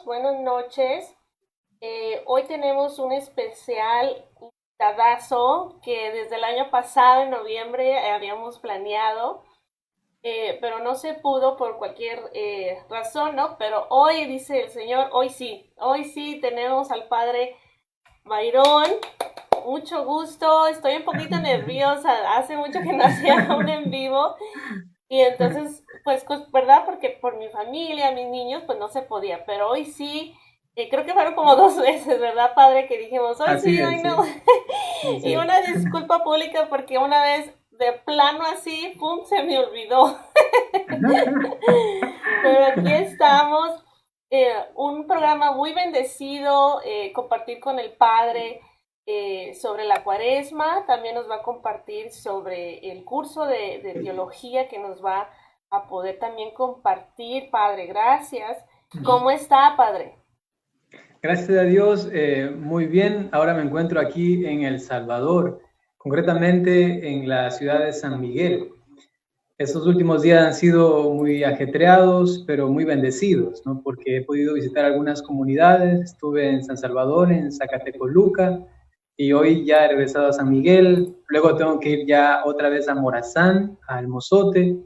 buenas noches. Hoy tenemos un especial invitadazo que desde el año pasado, en noviembre, habíamos planeado, pero no se pudo por cualquier razón, ¿no? Pero hoy, dice el Señor, hoy sí tenemos al Padre Byron. Mucho gusto, estoy un poquito nerviosa, hace mucho que no hacía un en vivo. Y entonces, pues, ¿verdad? Porque por mi familia, mis niños, pues no se podía, pero hoy sí, creo que fueron como 2 veces, ¿verdad, padre? Que dijimos, hoy Así sí, hoy es, no. sí. Y Sí. una disculpa pública porque una vez de plano así, ¡pum!, se me olvidó. Pero aquí estamos, un programa muy bendecido, compartir con el Padre sobre la Cuaresma, también nos va a compartir sobre el curso de teología que nos va a poder también compartir, Padre, gracias. ¿Cómo está, Padre? Gracias a Dios, muy bien. Ahora me encuentro aquí en El Salvador, concretamente en la ciudad de San Miguel. Estos últimos días han sido muy ajetreados, pero muy bendecidos, ¿no? Porque he podido visitar algunas comunidades. Estuve en San Salvador, en Zacatecoluca, y hoy ya he regresado a San Miguel. Luego tengo que ir ya otra vez a Morazán, a El Mozote,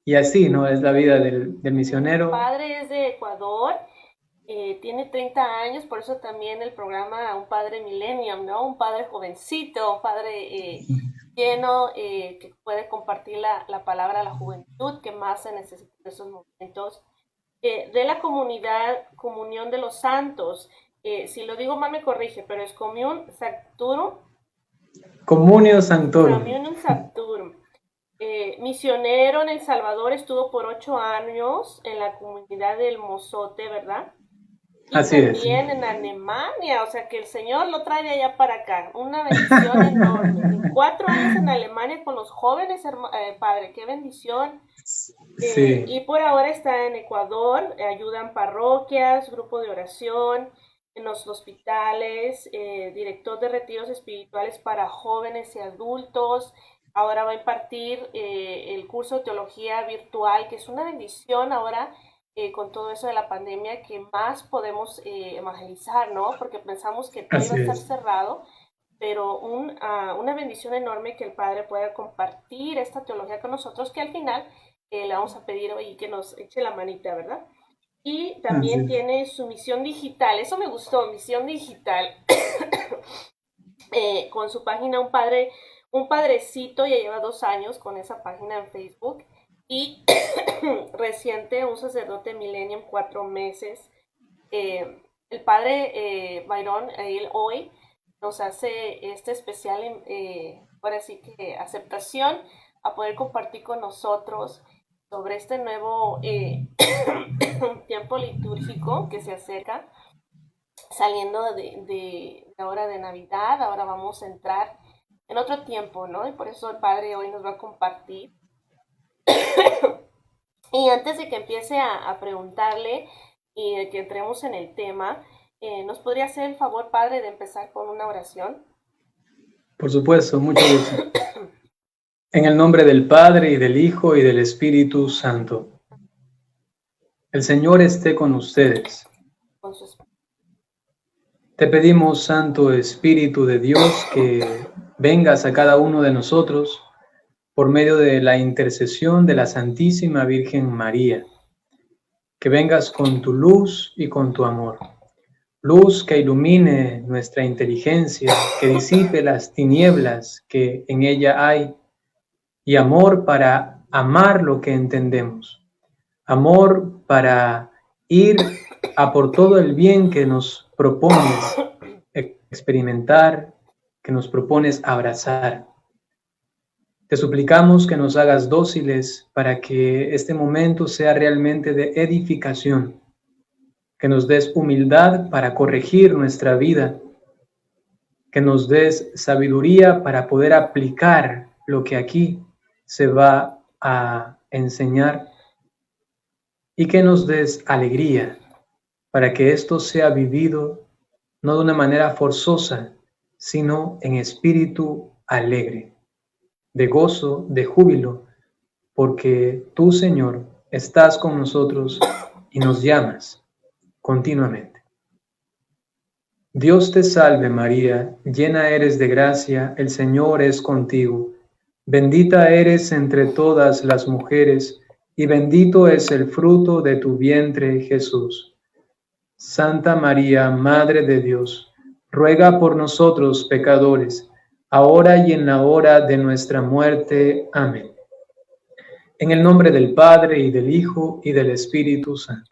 y así, ¿no? Es la vida del Mi misionero. padre es de Ecuador, tiene 30 años, por eso también el programa Un Padre Millennium, ¿no? Un padre jovencito, un padre lleno, que puede compartir la palabra a la juventud que más se necesita en esos momentos. De la comunidad, comunión de los santos. Si lo digo mal me corrige, pero es Commun Sanctorum, Communio Sanctorum. Communion Sanctorum. Misionero en El Salvador, estuvo por 8 años en la comunidad del Mozote, ¿verdad? Y Así es. también en Alemania, o sea que el Señor lo trae de allá para acá, una bendición enorme. Y 4 años en Alemania con los jóvenes, padre, qué bendición. Y Sí, por ahora está en Ecuador, ayudan parroquias, grupo de oración, en los hospitales, director de retiros espirituales para jóvenes y adultos. Ahora va a impartir el curso de teología virtual, que es una bendición ahora con todo eso de la pandemia, que más podemos evangelizar, ¿no? Porque pensamos que todo iba a así estar es. cerrado, pero una bendición enorme que el Padre pueda compartir esta teología con nosotros, que al final le vamos a pedir hoy que nos eche la manita, ¿verdad? Y Así también es. tiene su misión digital, eso me gustó, misión digital, con su página un padrecito, ya lleva 2 años con esa página en Facebook, y reciente un sacerdote Millennium, 4 meses. El padre Byron, él hoy nos hace este especial, ahora sí que aceptación a poder compartir con nosotros sobre este nuevo tiempo litúrgico que se acerca, saliendo de la hora de Navidad. Ahora vamos a entrar en otro tiempo, ¿no? Y por eso el Padre hoy nos va a compartir. Y antes de que empiece a preguntarle y de que entremos en el tema, ¿nos podría hacer el favor, Padre, de empezar con una oración? Por supuesto, mucho gusto. En el nombre del Padre, y del Hijo, y del Espíritu Santo. El Señor esté con ustedes. Con sus... Te pedimos, Santo Espíritu de Dios, que vengas a cada uno de nosotros por medio de la intercesión de la Santísima Virgen María. Que vengas con tu luz y con tu amor. Luz que ilumine nuestra inteligencia, que disipe las tinieblas que en ella hay, y amor para amar lo que entendemos. Amor para ir a por todo el bien que nos propones experimentar, que nos propones abrazar. Te suplicamos que nos hagas dóciles para que este momento sea realmente de edificación, que nos des humildad para corregir nuestra vida, que nos des sabiduría para poder aplicar lo que aquí se va a enseñar, y que nos des alegría para que esto sea vivido no de una manera forzosa, sino en espíritu alegre, de gozo, de júbilo, porque tú, Señor, estás con nosotros y nos llamas. continuamente. Dios te salve María, llena eres de gracia, el Señor es contigo. Bendita eres entre todas las mujeres, y bendito es el fruto de tu vientre, Jesús. Santa María, Madre de Dios, ruega por nosotros pecadores, ahora y en la hora de nuestra muerte. Amén. En el nombre del Padre, y del Hijo, y del Espíritu Santo.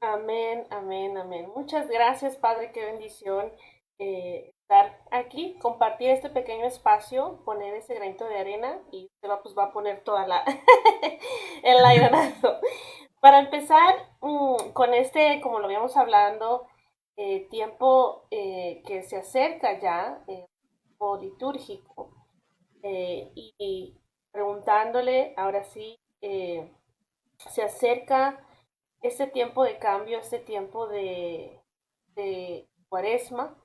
Amén, amén, amén. Muchas gracias, Padre, qué bendición estar aquí, compartir este pequeño espacio, poner ese granito de arena y usted va a poner toda el aeronazo. Para empezar con este, como lo habíamos hablando, tiempo que se acerca ya, tiempo litúrgico, y preguntándole, ahora sí, se acerca este tiempo de cambio, este tiempo de Cuaresma,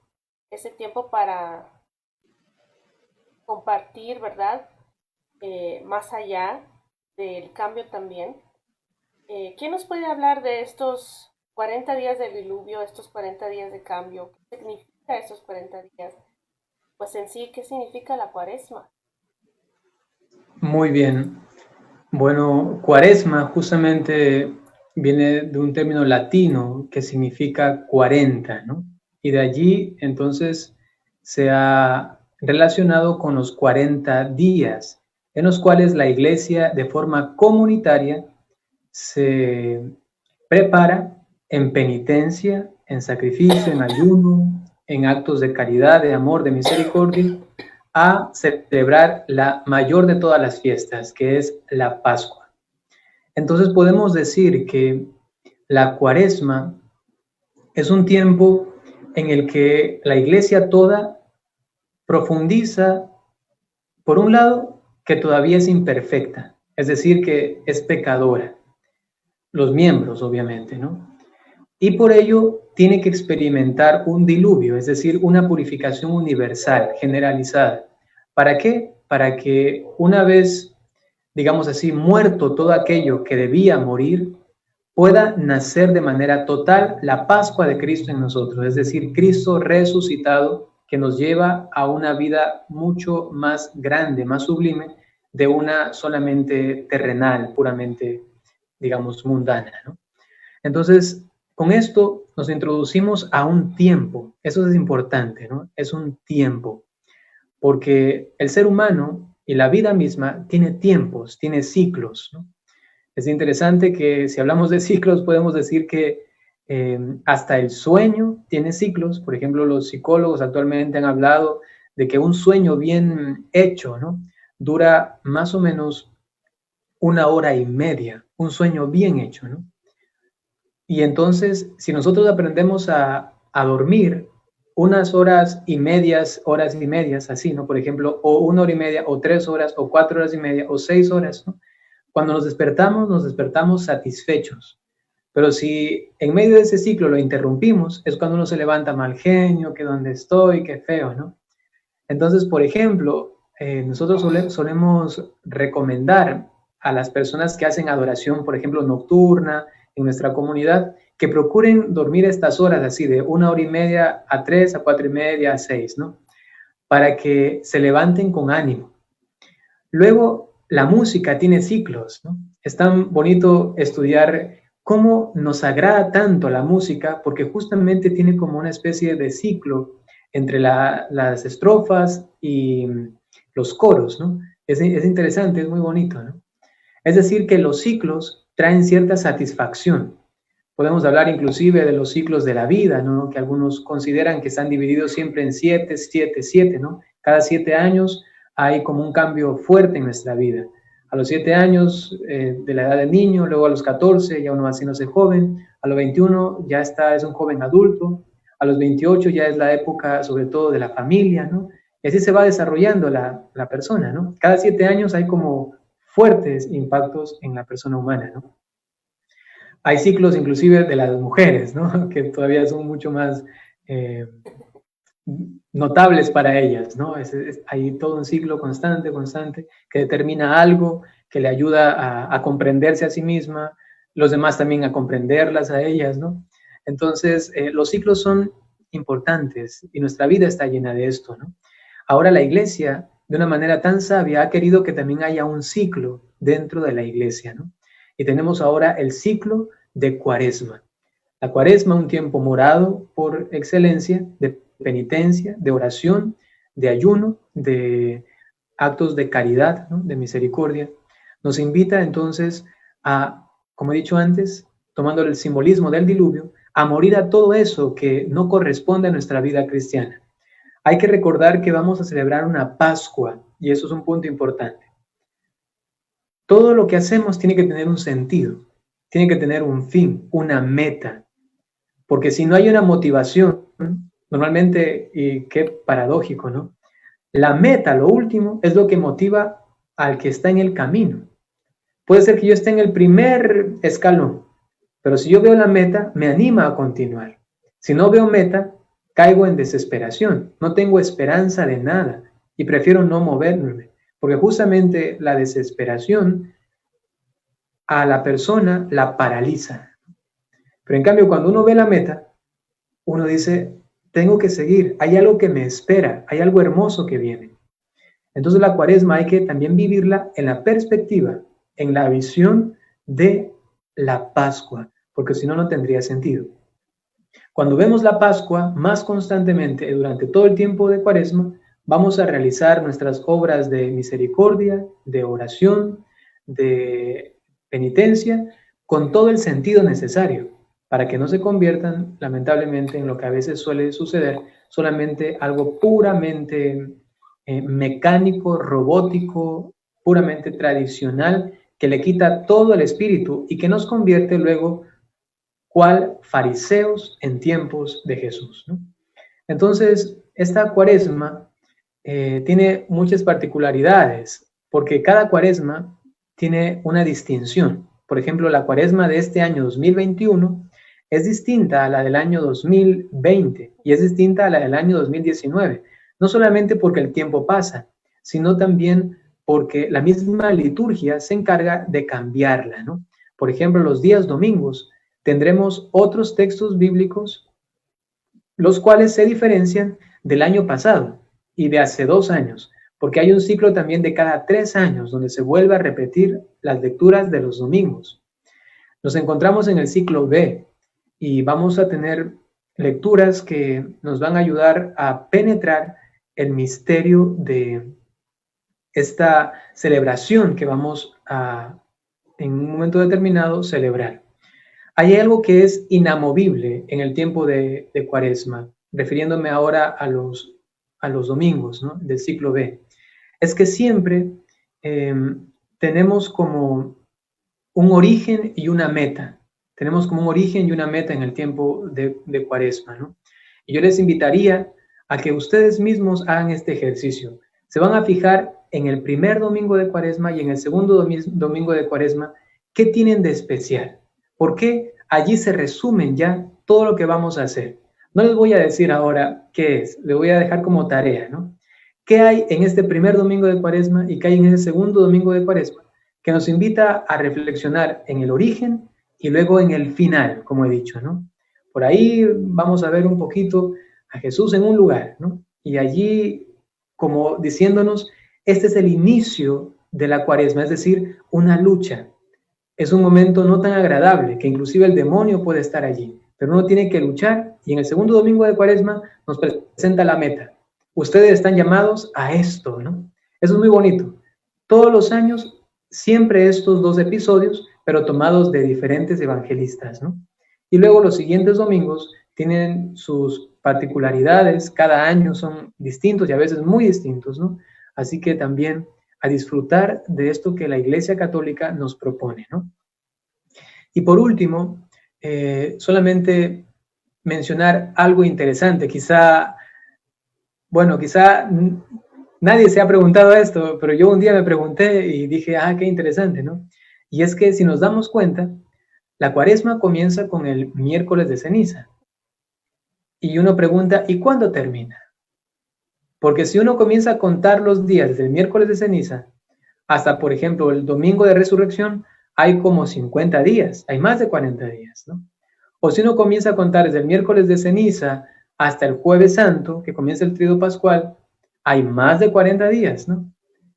este tiempo para compartir, ¿verdad? Más allá del cambio también. ¿Quién nos puede hablar de estos 40 días del diluvio, estos 40 días de cambio? ¿Qué significa estos 40 días? Pues en sí, ¿qué significa la Cuaresma? Muy bien. Bueno, Cuaresma justamente viene de un término latino que significa 40, ¿no? Y de allí entonces se ha relacionado con los 40 días en los cuales la Iglesia de forma comunitaria se prepara en penitencia, en sacrificio, en ayuno, en actos de caridad, de amor, de misericordia, a celebrar la mayor de todas las fiestas, que es la Pascua. Entonces podemos decir que la Cuaresma es un tiempo en el que la Iglesia toda profundiza, por un lado, que todavía es imperfecta, es decir, que es pecadora, los miembros obviamente, ¿no? Y por ello tiene que experimentar un diluvio, es decir, una purificación universal, generalizada. ¿Para qué? Para que una vez, digamos así, muerto todo aquello que debía morir, pueda nacer de manera total la Pascua de Cristo en nosotros, es decir, Cristo resucitado que nos lleva a una vida mucho más grande, más sublime, de una solamente terrenal, puramente, digamos, mundana, ¿no? Entonces, con esto nos introducimos a un tiempo, eso es importante, ¿no? Es un tiempo, porque el ser humano y la vida misma tiene tiempos, tiene ciclos, ¿no? Es interesante que si hablamos de ciclos podemos decir que hasta el sueño tiene ciclos. Por ejemplo, los psicólogos actualmente han hablado de que un sueño bien hecho, ¿no?, dura más o menos 1 hora y media, un sueño bien hecho, ¿no? Y entonces, si nosotros aprendemos a dormir unas horas y medias, así, ¿no? Por ejemplo, o 1 hora y media, o 3 horas, o 4 horas y media, o 6 horas, ¿no? Cuando nos despertamos satisfechos. Pero si en medio de ese ciclo lo interrumpimos, es cuando uno se levanta mal genio, que dónde estoy, qué feo, ¿no? Entonces, por ejemplo, nosotros solemos recomendar a las personas que hacen adoración, por ejemplo, nocturna, en nuestra comunidad, que procuren dormir estas horas así, de 1 hora y media a 3, a 4 y media, a 6, ¿no? Para que se levanten con ánimo. Luego, la música tiene ciclos, ¿no? Es tan bonito estudiar cómo nos agrada tanto la música, porque justamente tiene como una especie de ciclo entre las estrofas y los coros, ¿no? Es interesante, es muy bonito, ¿no? Es decir, que los ciclos traen cierta satisfacción. Podemos hablar inclusive de los ciclos de la vida, ¿no?, que algunos consideran que están divididos siempre en 7, 7, 7, ¿no? Cada 7 años hay como un cambio fuerte en nuestra vida. A los 7 años de la edad del niño, luego a los 14 ya uno va haciéndose joven, a los 21 ya es un joven adulto, a los 28 ya es la época sobre todo de la familia, ¿no? Y así se va desarrollando la persona, ¿no? Cada 7 años hay como fuertes impactos en la persona humana, ¿no? Hay ciclos inclusive de las mujeres, ¿no?, que todavía son mucho más notables para ellas, ¿no? Hay todo un ciclo constante, que determina algo, que le ayuda a comprenderse a sí misma, los demás también a comprenderlas a ellas, ¿no? Entonces, los ciclos son importantes y nuestra vida está llena de esto, ¿no? Ahora la iglesia, de una manera tan sabia, ha querido que también haya un ciclo dentro de la iglesia, ¿no? Y tenemos ahora el ciclo de Cuaresma. La Cuaresma, un tiempo morado por excelencia, de penitencia, de oración, de ayuno, de actos de caridad, ¿no? De misericordia. Nos invita entonces a, como he dicho antes, tomando el simbolismo del diluvio, a morir a todo eso que no corresponde a nuestra vida cristiana. Hay que recordar que vamos a celebrar una Pascua, y eso es un punto importante. Todo lo que hacemos tiene que tener un sentido, tiene que tener un fin, una meta, porque si no hay una motivación, normalmente, y qué paradójico, ¿no? La meta, lo último, es lo que motiva al que está en el camino. Puede ser que yo esté en el primer escalón, pero si yo veo la meta, me anima a continuar. Si no veo meta, caigo en desesperación, no tengo esperanza de nada y prefiero no moverme, porque justamente la desesperación a la persona la paraliza. Pero en cambio, cuando uno ve la meta, uno dice, tengo que seguir, hay algo que me espera, hay algo hermoso que viene. Entonces la Cuaresma hay que también vivirla en la perspectiva, en la visión de la Pascua, porque si no, no tendría sentido. Cuando vemos la Pascua más constantemente durante todo el tiempo de Cuaresma, vamos a realizar nuestras obras de misericordia, de oración, de penitencia, con todo el sentido necesario, para que no se conviertan, lamentablemente, en lo que a veces suele suceder, solamente algo puramente mecánico, robótico, puramente tradicional, que le quita todo el espíritu y que nos convierte luego cual fariseos en tiempos de Jesús, ¿no? Entonces, esta Cuaresma tiene muchas particularidades, porque cada Cuaresma tiene una distinción. Por ejemplo, la Cuaresma de este año 2021 es distinta a la del año 2020 y es distinta a la del año 2019, no solamente porque el tiempo pasa, sino también porque la misma liturgia se encarga de cambiarla, ¿no? Por ejemplo, los días domingos tendremos otros textos bíblicos, los cuales se diferencian del año pasado y de hace 2 años, porque hay un ciclo también de cada 3 años donde se vuelve a repetir las lecturas de los domingos. Nos encontramos en el ciclo B y vamos a tener lecturas que nos van a ayudar a penetrar el misterio de esta celebración que vamos a, en un momento determinado, celebrar. Hay algo que es inamovible en el tiempo de Cuaresma, refiriéndome ahora a los domingos, ¿no?, del ciclo B. Es que siempre tenemos como un origen y una meta. Tenemos como un origen y una meta en el tiempo de Cuaresma, ¿no? Y yo les invitaría a que ustedes mismos hagan este ejercicio. Se van a fijar en el primer domingo de Cuaresma y en el segundo domingo de Cuaresma, ¿qué tienen de especial? ¿Por qué allí se resumen ya todo lo que vamos a hacer? No les voy a decir ahora qué es, les voy a dejar como tarea, ¿no? ¿Qué hay en este primer domingo de Cuaresma y qué hay en ese segundo domingo de Cuaresma? Que nos invita a reflexionar en el origen y luego en el final, como he dicho, ¿no? Por ahí vamos a ver un poquito a Jesús en un lugar, ¿no? Y allí, como diciéndonos, este es el inicio de la Cuaresma, es decir, una lucha. Es un momento no tan agradable, que inclusive el demonio puede estar allí, pero uno tiene que luchar y en el segundo domingo de Cuaresma nos presenta la meta. Ustedes están llamados a esto, ¿no? Eso es muy bonito. Todos los años, siempre estos 2 episodios, pero tomados de diferentes evangelistas, ¿no? Y luego los siguientes domingos tienen sus particularidades, cada año son distintos y a veces muy distintos, ¿no? Así que también a disfrutar de esto que la Iglesia Católica nos propone, ¿no? Y por último, solamente mencionar algo interesante, quizá nadie se ha preguntado esto, pero yo un día me pregunté y dije, qué interesante, ¿no? Y es que si nos damos cuenta, la Cuaresma comienza con el miércoles de ceniza. Y uno pregunta, ¿y cuándo termina? Porque si uno comienza a contar los días desde el miércoles de ceniza hasta, por ejemplo, el domingo de resurrección, hay como 50 días, hay más de 40 días, ¿no? O si uno comienza a contar desde el miércoles de ceniza hasta el jueves santo, que comienza el Tríodo Pascual, hay más de 40 días, ¿no?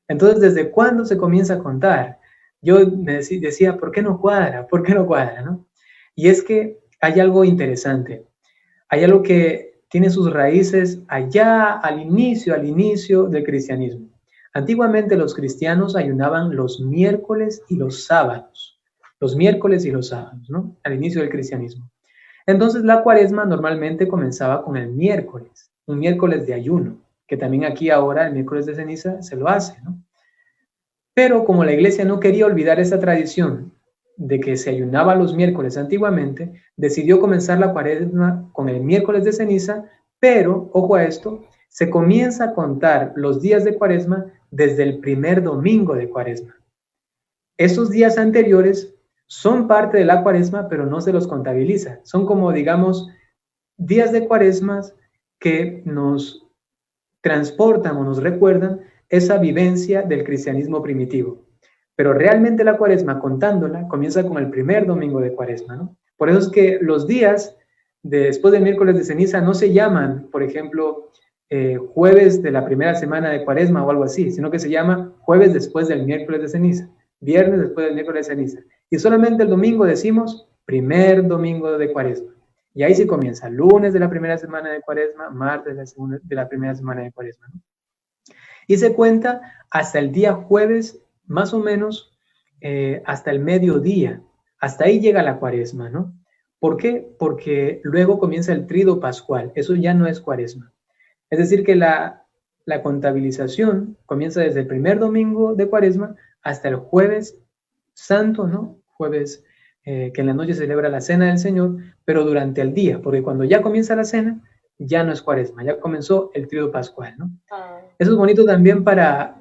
Entonces, ¿desde cuándo se comienza a contar? Yo me decía, ¿por qué no cuadra? ¿Por qué no cuadra, no? Y es que hay algo interesante. Hay algo que tiene sus raíces allá al inicio del cristianismo. Antiguamente los cristianos ayunaban los miércoles y los sábados. Los miércoles y los sábados, ¿no? Al inicio del cristianismo. Entonces la cuaresma normalmente comenzaba con el miércoles, un miércoles de ayuno, que también aquí ahora el miércoles de ceniza se lo hace, ¿no? Pero como la iglesia no quería olvidar esa tradición de que se ayunaba los miércoles antiguamente, decidió comenzar la cuaresma con el miércoles de ceniza, pero, ojo a esto, se comienza a contar los días de cuaresma desde el primer domingo de cuaresma. Esos días anteriores son parte de la cuaresma, pero no se los contabiliza. Son como, digamos, días de cuaresmas que nos transportan o nos recuerdan esa vivencia del cristianismo primitivo. Pero realmente la cuaresma, contándola, comienza con el primer domingo de cuaresma, ¿no? Por eso es que los días después del miércoles de ceniza no se llaman, por ejemplo, jueves de la primera semana de cuaresma o algo así, sino que se llama jueves después del miércoles de ceniza, viernes después del miércoles de ceniza. Y solamente el domingo decimos primer domingo de cuaresma. Y ahí sí comienza, lunes de la primera semana de cuaresma, martes de la primera semana de cuaresma, ¿no? Y se cuenta hasta el día jueves, más o menos, hasta el mediodía. Hasta ahí llega la cuaresma, ¿no? ¿Por qué? Porque luego comienza el Tríodo Pascual. Eso ya no es cuaresma. Es decir, que la contabilización comienza desde el primer domingo de cuaresma hasta el jueves santo, ¿no? Jueves que en la noche se celebra la cena del Señor, pero durante el día, porque cuando ya comienza la cena, ya no es cuaresma, ya comenzó el Tríodo Pascual, ¿no? Eso es bonito también para,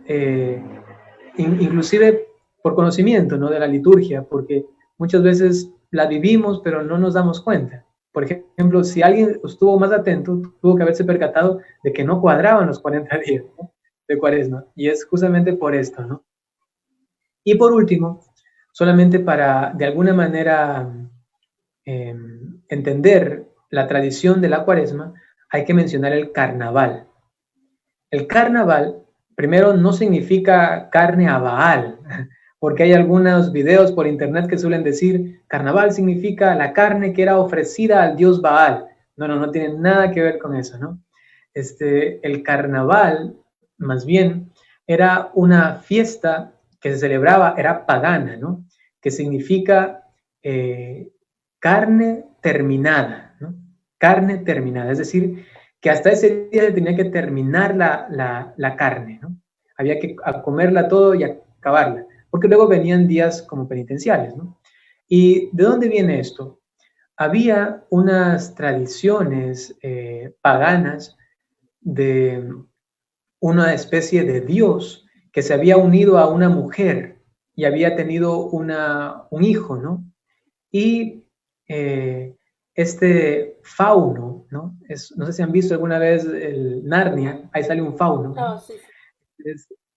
inclusive por conocimiento, ¿no? De la liturgia, porque muchas veces la vivimos, pero no nos damos cuenta. Por ejemplo, si alguien estuvo más atento, tuvo que haberse percatado de que no cuadraban los 40 días, ¿no? De cuaresma, y es justamente por esto, ¿no? Y por último, solamente para de alguna manera entender la tradición de la cuaresma, hay que mencionar el carnaval. El carnaval, primero, no significa carne a Baal, porque hay algunos videos por internet que suelen decir carnaval significa la carne que era ofrecida al dios Baal. No tiene nada que ver con eso, ¿no? El carnaval, más bien, era una fiesta que se celebraba, era pagana, ¿no? Que significa carne terminada, ¿no? Carne terminada, es decir, que hasta ese día se tenía que terminar la carne, ¿no? Había que comerla todo y acabarla, porque luego venían días como penitenciales, ¿no? ¿Y de dónde viene esto? Había unas tradiciones paganas de una especie de dios que se había unido a una mujer y había tenido un hijo, ¿no? Y este fauno, ¿no? No sé si han visto alguna vez el Narnia, ahí sale un fauno, ¿no? Oh, sí.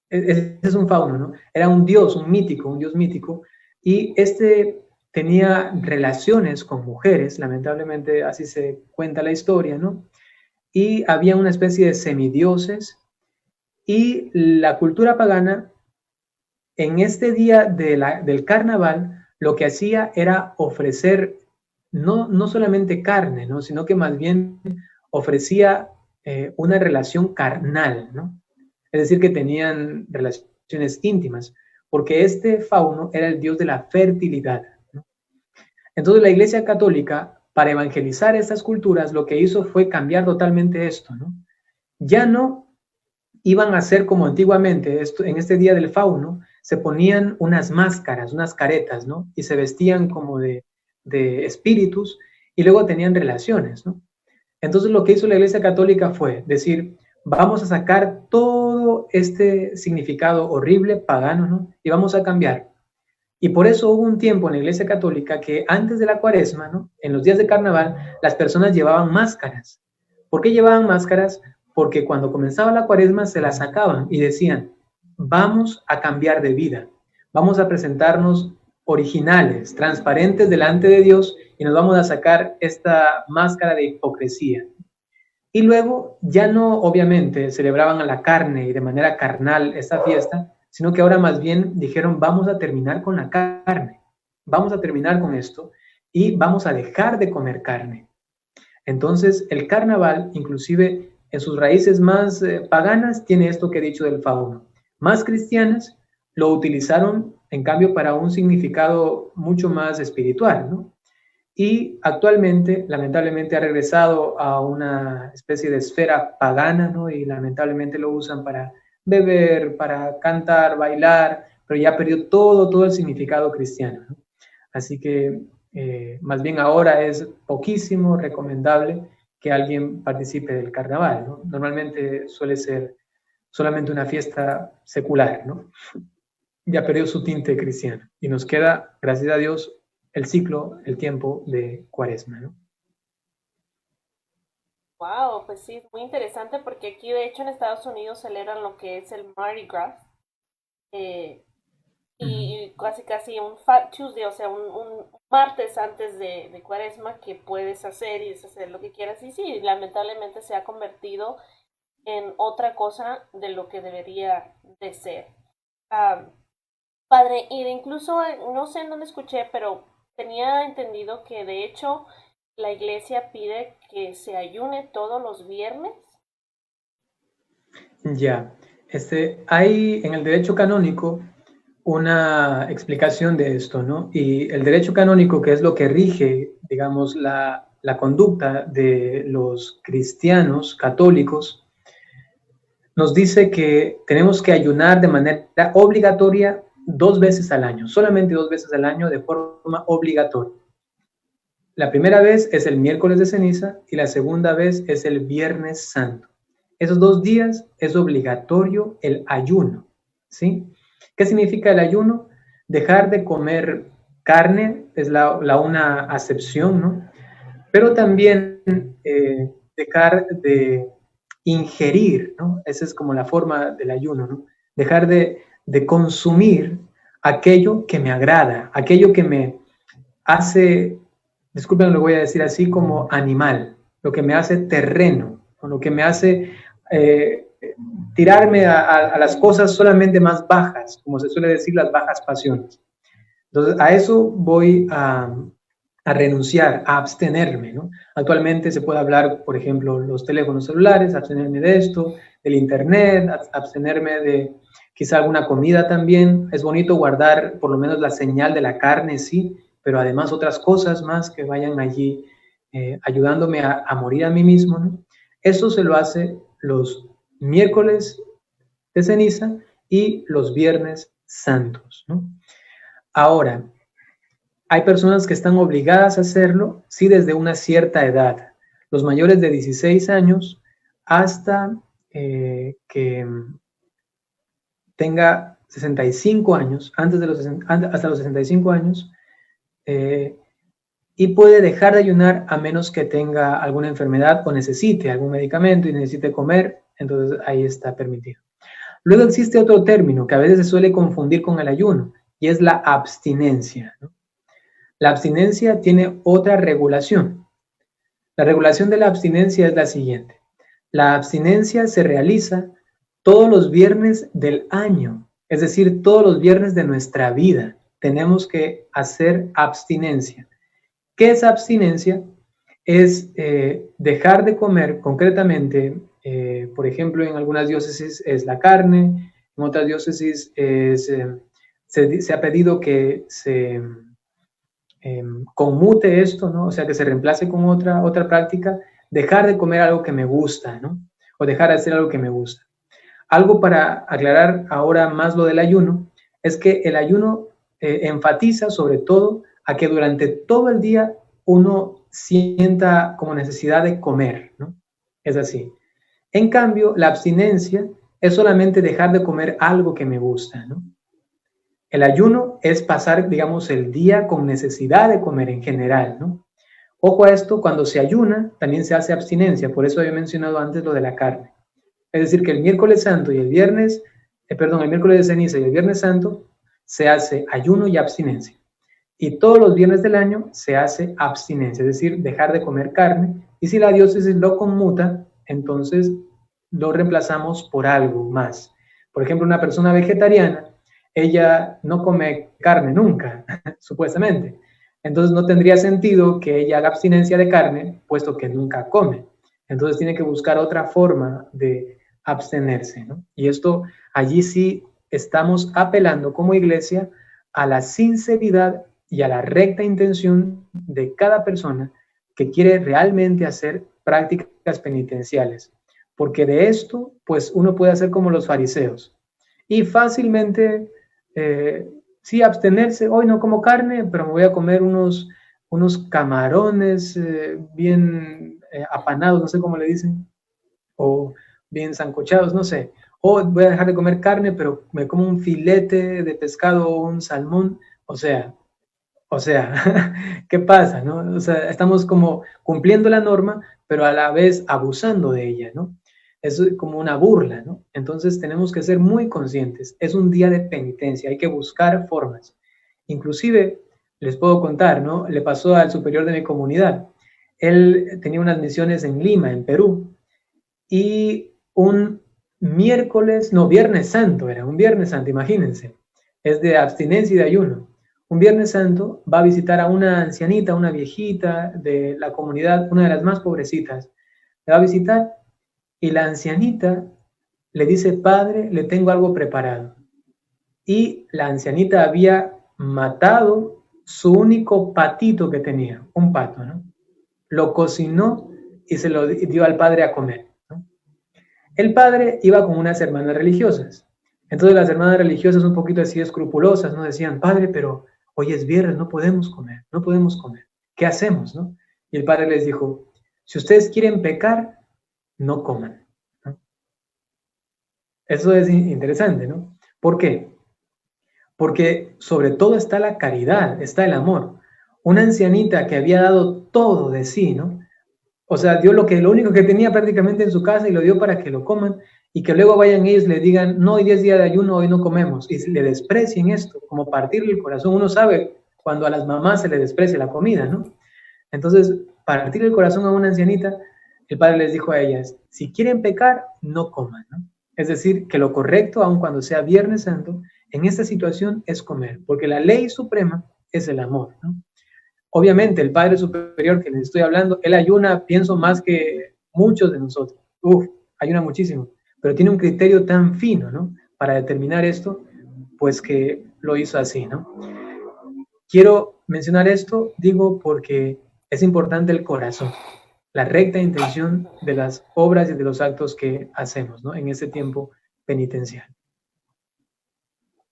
Es un fauno, ¿no? Era un dios, un dios mítico, y tenía relaciones con mujeres, lamentablemente así se cuenta la historia, ¿no? Y había una especie de semidioses, y la cultura pagana, en este día del carnaval, lo que hacía era ofrecer no solamente carne, ¿no? Sino que más bien ofrecía una relación carnal, ¿no? Es decir, que tenían relaciones íntimas, porque este fauno era el dios de la fertilidad, ¿no? Entonces la Iglesia Católica, para evangelizar estas culturas, lo que hizo fue cambiar totalmente esto, ¿no? Ya no iban a ser como antiguamente, en este día del fauno, se ponían unas máscaras, unas caretas, ¿no? Y se vestían como de espíritus y luego tenían relaciones, ¿no? Entonces lo que hizo la Iglesia Católica fue decir, vamos a sacar todo este significado horrible, pagano, ¿no? Y vamos a cambiar. Y por eso hubo un tiempo en la Iglesia Católica que antes de la cuaresma, ¿no? En los días de carnaval, las personas llevaban máscaras. ¿Por qué llevaban máscaras? Porque cuando comenzaba la cuaresma se las sacaban y decían, vamos a cambiar de vida, vamos a presentarnos originales, transparentes delante de Dios, y nos vamos a sacar esta máscara de hipocresía. Y luego ya no, obviamente, celebraban a la carne y de manera carnal esta fiesta, sino que ahora más bien dijeron, vamos a terminar con la carne, vamos a terminar con esto y vamos a dejar de comer carne. Entonces, el carnaval, inclusive en sus raíces más paganas, tiene esto que he dicho del fauno. Más cristianas lo utilizaron, en cambio, para un significado mucho más espiritual, ¿no? Y actualmente, lamentablemente, ha regresado a una especie de esfera pagana, ¿no? Y lamentablemente lo usan para beber, para cantar, bailar, pero ya perdió todo el significado cristiano, ¿no? Así que más bien ahora es poquísimo recomendable que alguien participe del carnaval, ¿no? Normalmente suele ser solamente una fiesta secular, ¿no? Ya perdió su tinte cristiano y nos queda, gracias a Dios, el ciclo, el tiempo de Cuaresma, ¿no? Wow, pues sí, es muy interesante porque aquí de hecho en Estados Unidos celebran lo que es el Mardi Gras eh, y casi un Fat Tuesday, o sea, un martes antes de Cuaresma que puedes hacer y deshacer lo que quieras. Y sí, lamentablemente se ha convertido en otra cosa de lo que debería de ser. Ah, padre, y de incluso, no sé en dónde escuché, pero tenía entendido que de hecho la iglesia pide que se ayune todos los viernes. Ya, hay en el derecho canónico una explicación de esto, ¿no? Y el derecho canónico, que es lo que rige, digamos, la conducta de los cristianos católicos, nos dice que tenemos que ayunar de manera obligatoria 2 veces al año, solamente 2 veces al año de forma obligatoria. La primera vez es el miércoles de ceniza y la segunda vez es el viernes santo. Esos 2 días es obligatorio el ayuno, ¿sí? ¿Qué significa el ayuno? Dejar de comer carne es una acepción, ¿no? Pero también dejar de ingerir, ¿no? Esa es como la forma del ayuno, ¿no? Dejar de consumir aquello que me agrada, aquello que me hace, disculpen, lo voy a decir así, como animal, lo que me hace terreno, lo que me hace tirarme a las cosas solamente más bajas, como se suele decir, las bajas pasiones. Entonces, a eso voy a renunciar, a abstenerme, ¿no? Actualmente se puede hablar, por ejemplo, los teléfonos celulares, abstenerme de esto, del internet, abstenerme de quizá alguna comida también. Es bonito guardar por lo menos la señal de la carne, sí, pero además otras cosas más que vayan allí ayudándome a morir a mí mismo, ¿no? Eso se lo hace los miércoles de ceniza y los viernes santos, ¿no? Ahora, hay personas que están obligadas a hacerlo, sí, desde una cierta edad. Los mayores de 16 años hasta que tenga 65 años, hasta los 65 años, y puede dejar de ayunar a menos que tenga alguna enfermedad o necesite algún medicamento y necesite comer, entonces ahí está permitido. Luego existe otro término que a veces se suele confundir con el ayuno y es la abstinencia, ¿no? La abstinencia tiene otra regulación. La regulación de la abstinencia es la siguiente. La abstinencia se realiza todos los viernes del año, es decir, todos los viernes de nuestra vida. Tenemos que hacer abstinencia. ¿Qué es abstinencia? Es dejar de comer concretamente, por ejemplo, en algunas diócesis es la carne, en otras diócesis se ha pedido que se conmute esto, ¿no? O sea, que se reemplace con otra práctica, dejar de comer algo que me gusta, ¿no? O dejar de hacer algo que me gusta. Algo para aclarar ahora más lo del ayuno, es que el ayuno enfatiza sobre todo a que durante todo el día uno sienta como necesidad de comer, ¿no? Es así. En cambio, la abstinencia es solamente dejar de comer algo que me gusta, ¿no? El ayuno es pasar, digamos, el día con necesidad de comer en general, ¿no? Ojo a esto, cuando se ayuna, también se hace abstinencia, por eso había mencionado antes lo de la carne. Es decir, que el miércoles santo y el miércoles de ceniza y el viernes santo se hace ayuno y abstinencia. Y todos los viernes del año se hace abstinencia, es decir, dejar de comer carne. Y si la diócesis lo conmuta, entonces lo reemplazamos por algo más. Por ejemplo, una persona vegetariana, ella no come carne nunca, supuestamente. Entonces no tendría sentido que ella haga abstinencia de carne, puesto que nunca come. Entonces tiene que buscar otra forma de abstenerse, ¿no? Y esto, allí sí estamos apelando como iglesia a la sinceridad y a la recta intención de cada persona que quiere realmente hacer prácticas penitenciales. Porque de esto, pues uno puede hacer como los fariseos y fácilmente, sí, abstenerse. Hoy no como carne, pero me voy a comer unos camarones bien apanados, no sé cómo le dicen, o bien sancochados, no sé. O voy a dejar de comer carne, pero me como un filete de pescado o un salmón. O sea, ¿qué pasa, no? O sea, estamos como cumpliendo la norma, pero a la vez abusando de ella, ¿no? Es como una burla, ¿no? Entonces tenemos que ser muy conscientes. Es un día de penitencia, hay que buscar formas. Inclusive, les puedo contar, ¿no? Le pasó al superior de mi comunidad. Él tenía unas misiones en Lima, en Perú, y un miércoles, no, Viernes Santo era, un Viernes Santo, imagínense, es de abstinencia y de ayuno. Un Viernes Santo va a visitar a una ancianita, una viejita de la comunidad, una de las más pobrecitas. Le va a visitar y la ancianita le dice, padre, le tengo algo preparado. Y la ancianita había matado su único patito que tenía, un pato, ¿no? Lo cocinó y se lo dio al padre a comer, ¿no? El padre iba con unas hermanas religiosas. Entonces las hermanas religiosas un poquito así escrupulosas, ¿no? Decían, padre, pero hoy es viernes, no podemos comer, no podemos comer. ¿Qué hacemos, no? Y el padre les dijo, si ustedes quieren pecar, no coman, ¿no? Eso es interesante, ¿no? ¿Por qué? Porque sobre todo está la caridad, está el amor. Una ancianita que había dado todo de sí, ¿no? O sea, dio lo único que tenía prácticamente en su casa y lo dio para que lo coman y que luego vayan ellos y le digan, no, hoy 10 días de ayuno, hoy no comemos. Y le desprecien esto, como partirle el corazón. Uno sabe cuando a las mamás se le desprecia la comida, ¿no? Entonces, partirle el corazón a una ancianita, el padre les dijo a ellas, si quieren pecar, no coman, ¿no? Es decir, que lo correcto, aun cuando sea Viernes Santo, en esta situación es comer, porque la ley suprema es el amor, ¿no? Obviamente, el Padre Superior que les estoy hablando, él ayuna, pienso, más que muchos de nosotros. Uf, ayuna muchísimo, pero tiene un criterio tan fino, ¿no? Para determinar esto, pues que lo hizo así, ¿no? Quiero mencionar esto, digo, porque es importante el corazón, la recta intención de las obras y de los actos que hacemos, ¿no? En este tiempo penitencial.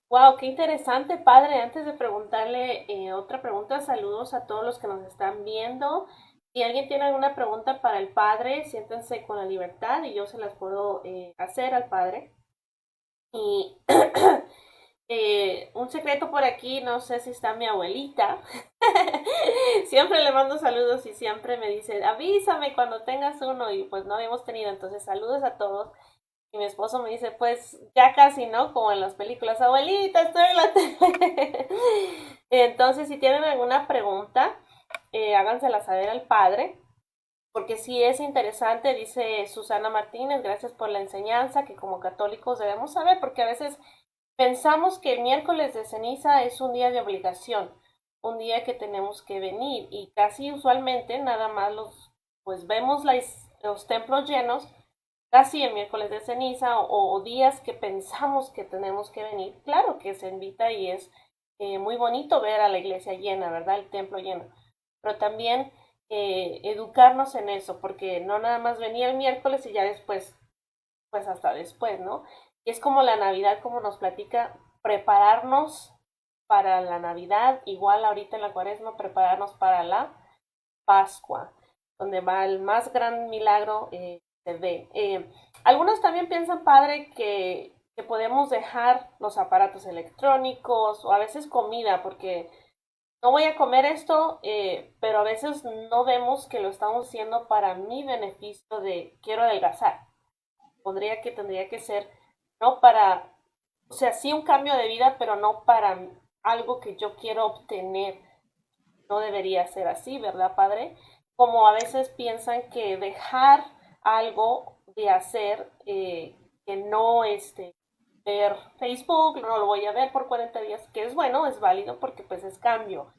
Wow, qué interesante, padre. Antes de preguntarle otra pregunta, saludos a todos los que nos están viendo. Si alguien tiene alguna pregunta para el padre, siéntense con la libertad y yo se las puedo hacer al padre. Y un secreto por aquí, no sé si está mi abuelita. Siempre le mando saludos y siempre me dice, avísame cuando tengas uno y pues no habíamos tenido, entonces saludos a todos. Y mi esposo me dice, pues ya casi, ¿no? Como en las películas, abuelita, estoy en la tele. Entonces, si tienen alguna pregunta, hágansela saber al padre, porque sí es interesante, dice Susana Martínez, gracias por la enseñanza que como católicos debemos saber, porque a veces pensamos que el miércoles de ceniza es un día de obligación, un día que tenemos que venir y casi usualmente nada más pues vemos los templos llenos casi el miércoles de ceniza o días que pensamos que tenemos que venir. Claro que se invita y es muy bonito ver a la iglesia llena, ¿verdad? El templo lleno. Pero también educarnos en eso, porque no nada más venir el miércoles y ya después, pues hasta después, ¿no? Y es como la Navidad, como nos platica, prepararnos para la Navidad, igual ahorita en la Cuaresma, prepararnos para la Pascua, donde va el más gran milagro se ve. Algunos también piensan, padre, que podemos dejar los aparatos electrónicos o a veces comida, porque no voy a comer esto, pero a veces no vemos que lo estamos haciendo para mi beneficio de quiero adelgazar. Tendría que ser, no para, o sea, sí un cambio de vida, pero no para algo que yo quiero obtener. no debería ser así, ¿verdad, Padre? Como a veces piensan que dejar algo de hacer, que no ver Facebook, no lo voy a ver por 40 días, que es bueno, es válido porque pues es cambio,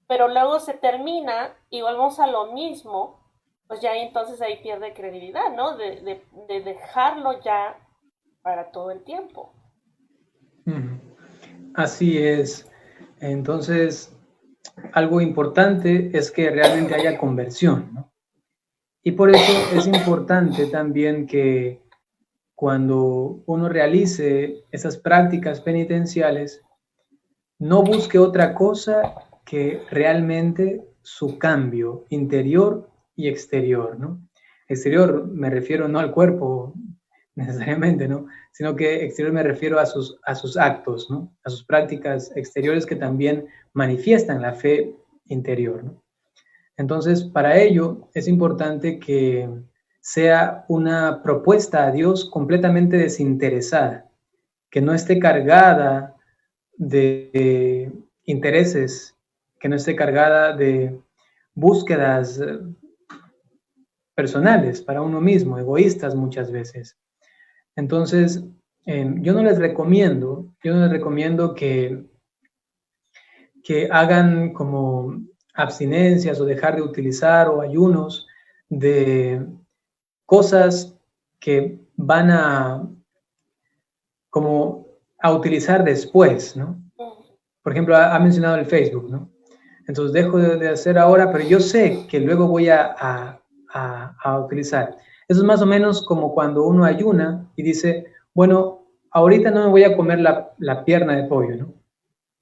pero luego se termina y volvemos a lo mismo, pues ya entonces ahí pierde credibilidad, ¿no? De dejarlo ya para todo el tiempo. Así es. Entonces, algo importante es que realmente haya conversión, ¿no? Y por eso es importante también que cuando uno realice esas prácticas penitenciales, no busque otra cosa que realmente su cambio interior y exterior, ¿no? Exterior me refiero no al cuerpo necesariamente, ¿no? Sino que exterior me refiero a sus actos, ¿no? A sus prácticas exteriores que también manifiestan la fe interior, ¿no? Entonces, para ello es importante que sea una propuesta a Dios completamente desinteresada, que no esté cargada de intereses, que no esté cargada de búsquedas personales para uno mismo, egoístas muchas veces. Entonces, yo no les recomiendo que hagan como abstinencias o dejar de utilizar o ayunos de cosas que van a como a utilizar después, ¿no? Por ejemplo, ha mencionado el Facebook, ¿no? Entonces dejo de hacer ahora, pero yo sé que luego voy a utilizar. Eso es más o menos como cuando uno ayuna y dice, bueno, ahorita no me voy a comer la pierna de pollo, ¿no?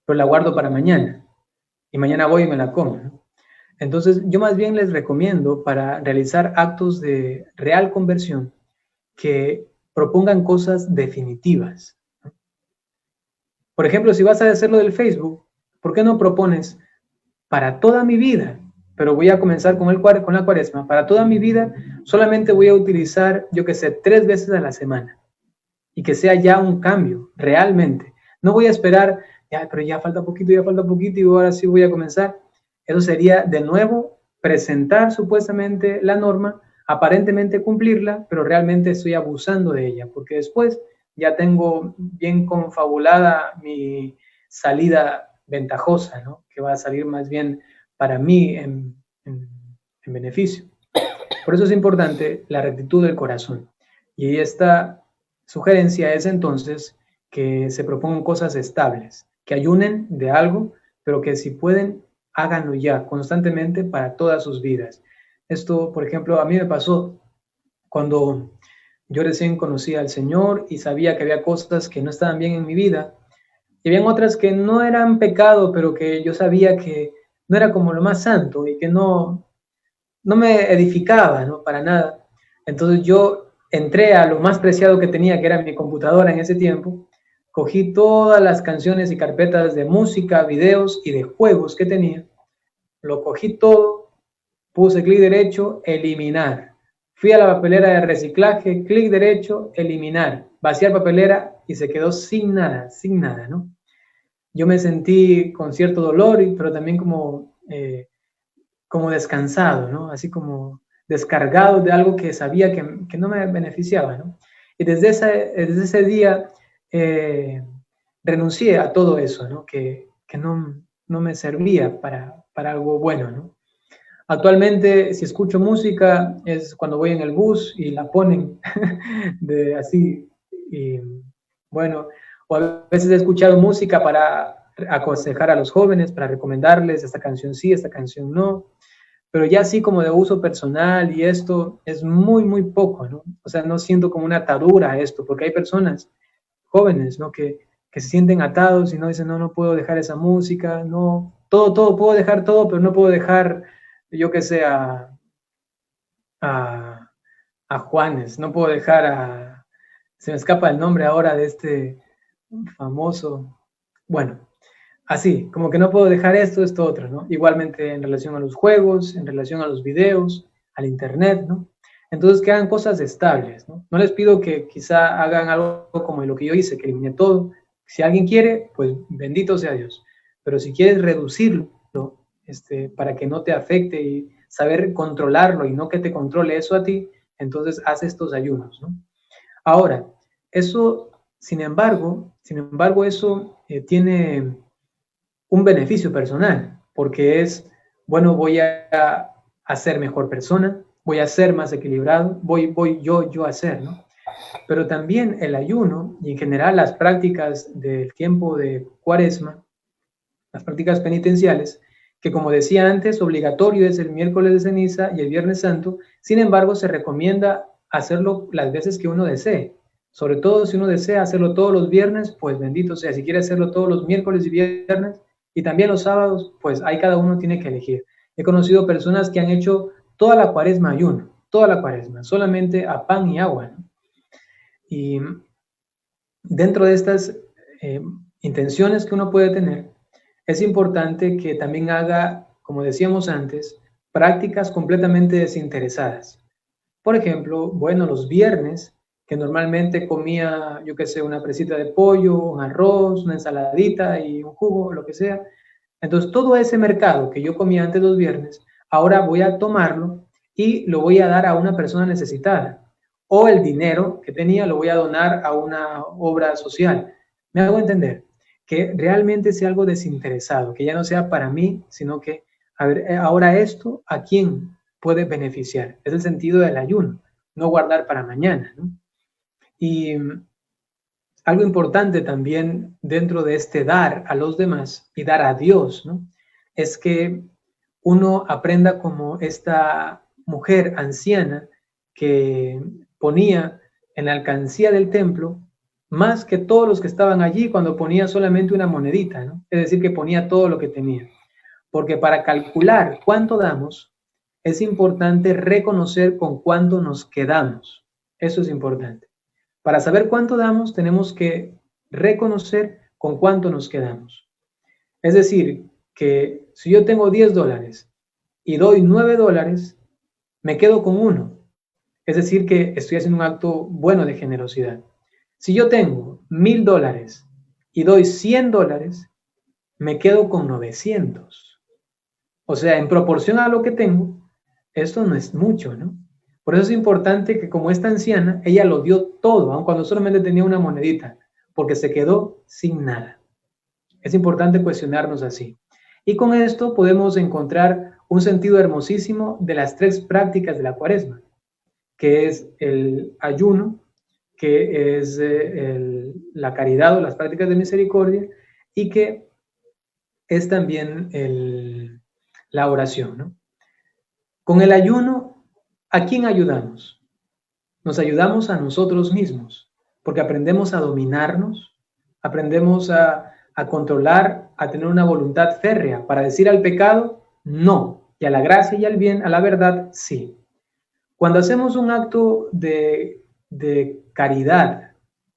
Pero la guardo para mañana. Y mañana voy y me la como, ¿no? Entonces, yo más bien les recomiendo para realizar actos de real conversión que propongan cosas definitivas. Por ejemplo, si vas a hacer lo del Facebook, ¿por qué no propones para toda mi vida? Pero voy a comenzar con la cuaresma. Para toda mi vida solamente voy a utilizar, yo qué sé, 3 veces a la semana. Y que sea ya un cambio, realmente. No voy a esperar, pero ya falta poquito y ahora sí voy a comenzar. Eso sería, de nuevo, presentar supuestamente la norma, aparentemente cumplirla, pero realmente estoy abusando de ella, porque después ya tengo bien confabulada mi salida ventajosa, ¿no? Que va a salir más bien para mí en beneficio. Por eso es importante la rectitud del corazón. Y esta sugerencia es entonces que se propongan cosas estables, que ayunen de algo, pero que si pueden, háganlo ya, constantemente para todas sus vidas. Esto, por ejemplo, a mí me pasó cuando yo recién conocí al Señor y sabía que había cosas que no estaban bien en mi vida, y habían otras que no eran pecado, pero que yo sabía que no era como lo más santo y que no me edificaba, ¿no? Para nada. Entonces yo entré a lo más preciado que tenía, que era mi computadora en ese tiempo, cogí todas las canciones y carpetas de música, videos y de juegos que tenía, lo cogí todo, puse clic derecho, eliminar. Fui a la papelera de reciclaje, clic derecho, eliminar, vaciar papelera y se quedó sin nada, ¿no? Yo me sentí con cierto dolor, pero también como descansado, ¿no? Así como descargado de algo que sabía que no me beneficiaba, ¿no? Y desde ese día renuncié a todo eso, ¿no? Que no me servía para algo bueno, ¿no? Actualmente, si escucho música, es cuando voy en el bus y la ponen así, y bueno, o a veces he escuchado música para aconsejar a los jóvenes, para recomendarles esta canción sí, esta canción no, pero ya así como de uso personal y esto es muy, muy poco, ¿no? O sea, no siento como una atadura a esto, porque hay personas jóvenes, ¿no? Que se sienten atados y no dicen, no puedo dejar esa música, no, todo, puedo dejar todo, pero no puedo dejar, yo que sé, a Juanes, no puedo dejar se me escapa el nombre ahora de este famoso, bueno, así, como que no puedo dejar esto otro, ¿no? Igualmente en relación a los juegos, en relación a los videos, al internet, ¿no? Entonces que hagan cosas estables, ¿no? No les pido que quizá hagan algo como lo que yo hice, que elimine todo. Si alguien quiere, pues bendito sea Dios. Pero si quieres reducirlo, para que no te afecte y saber controlarlo y no que te controle eso a ti, entonces haz estos ayunos, ¿no? Ahora, eso, sin embargo, eso tiene un beneficio personal, porque es, bueno, voy a ser mejor persona, voy a ser más equilibrado, voy yo a ser, ¿no? Pero también el ayuno y en general las prácticas del tiempo de Cuaresma, las prácticas penitenciales, que como decía antes, obligatorio es el miércoles de ceniza y el viernes santo, sin embargo se recomienda hacerlo las veces que uno desee. Sobre todo si uno desea hacerlo todos los viernes, pues bendito sea. Si quiere hacerlo todos los miércoles y viernes y también los sábados, pues ahí cada uno tiene que elegir. He conocido personas que han hecho toda la Cuaresma ayuno, toda la Cuaresma, solamente a pan y agua, ¿no? Y dentro de estas intenciones que uno puede tener, es importante que también haga, como decíamos antes, prácticas completamente desinteresadas. Por ejemplo, bueno, los viernes, que normalmente comía, yo qué sé, una presita de pollo, un arroz, una ensaladita y un jugo, lo que sea. Entonces, todo ese mercado que yo comía antes los viernes, ahora voy a tomarlo y lo voy a dar a una persona necesitada. O el dinero que tenía lo voy a donar a una obra social. ¿Me hago entender? Que realmente sea algo desinteresado, que ya no sea para mí, sino que, a ver, ahora esto, ¿a quién puede beneficiar? Es el sentido del ayuno, no guardar para mañana, ¿no? Y algo importante también dentro de este dar a los demás y dar a Dios, ¿no? Es que uno aprenda como esta mujer anciana que ponía en la alcancía del templo más que todos los que estaban allí cuando ponía solamente una monedita, ¿no? Es decir, que ponía todo lo que tenía. Porque para calcular cuánto damos, es importante reconocer con cuánto nos quedamos. Eso es importante. Para saber cuánto damos, tenemos que reconocer con cuánto nos quedamos. Es decir, que si yo tengo $10 y doy $9, me quedo con 1. Es decir, que estoy haciendo un acto bueno de generosidad. Si yo tengo $1,000 y doy $100, me quedo con 900. O sea, en proporción a lo que tengo, esto no es mucho, ¿no? Por eso es importante que como esta anciana, ella lo dio todo, aun cuando solamente tenía una monedita, porque se quedó sin nada. Es importante cuestionarnos así. Y con esto podemos encontrar un sentido hermosísimo de las 3 prácticas de la Cuaresma, que es el ayuno, que es la caridad o las prácticas de misericordia, y que es también la oración, ¿no? Con el ayuno, ¿a quién ayudamos? Nos ayudamos a nosotros mismos, porque aprendemos a dominarnos, aprendemos a controlar, a tener una voluntad férrea para decir al pecado, no, y a la gracia y al bien, a la verdad, sí. Cuando hacemos un acto de caridad,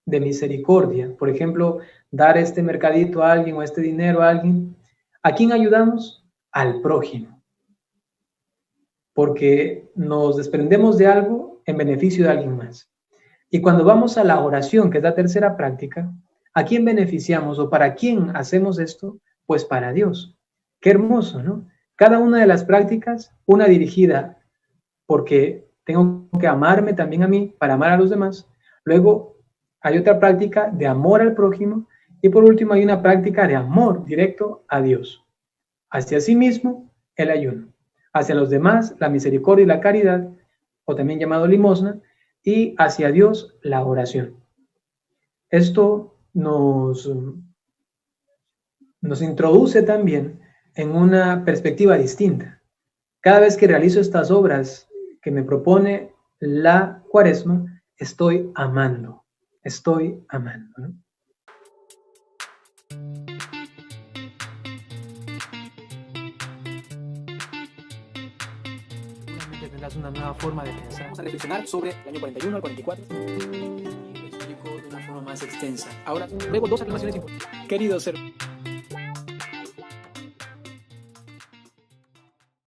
de misericordia, por ejemplo, dar este mercadito a alguien o este dinero a alguien, ¿a quién ayudamos? Al prójimo. Porque nos desprendemos de algo en beneficio de alguien más. Y cuando vamos a la oración, que es la tercera práctica, ¿a quién beneficiamos o para quién hacemos esto? Pues para Dios. Qué hermoso, ¿no? Cada una de las prácticas, una dirigida porque tengo que amarme también a mí para amar a los demás. Luego hay otra práctica de amor al prójimo y por último hay una práctica de amor directo a Dios. Hacia sí mismo, el ayuno. Hacia los demás, la misericordia y la caridad, o también llamado limosna, y hacia Dios, la oración. Esto nos introduce también en una perspectiva distinta. Cada vez que realizo estas obras que me propone la Cuaresma, estoy amando, ¿no? Tendrás una nueva forma de pensar. Vamos a reflexionar sobre el año 41 al 44. Y lo explico de una forma más extensa. Ahora, luego 2 afirmaciones importantes. Queridos hermanos,